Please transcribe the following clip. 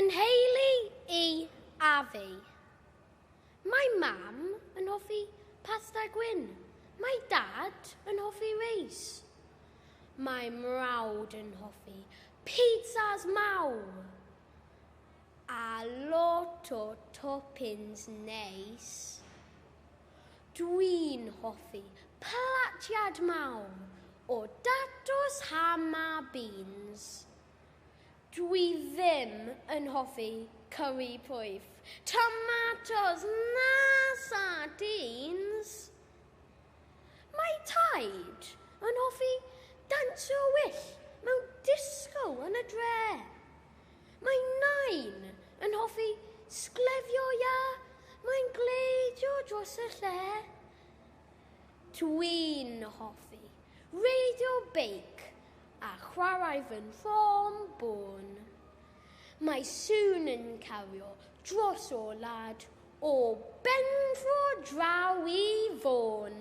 Yn heulu I a fi. Mae mam yn hoffi pasta gwyn. Mae dad yn hoffi reis. Mae mrawd yn hoffi pizzas mawr. A lot o toppings neis. Dwi'n hoffi platiad mawr o datws, ham a beans. Dwi ddim yn hoffi curry pwyth, tomatoes na sardines. Mae taid yn hoffi dansio wyll mewn disgo yn y dre. Mae nain yn hoffi sglefio ia. Mae'n gleidio dros y lle. Dwi'n hoffi radio beic a chwarae fy nhrôm bôn. Mae sŵn yn cario dros o wlad o Benfro draw I Fôn.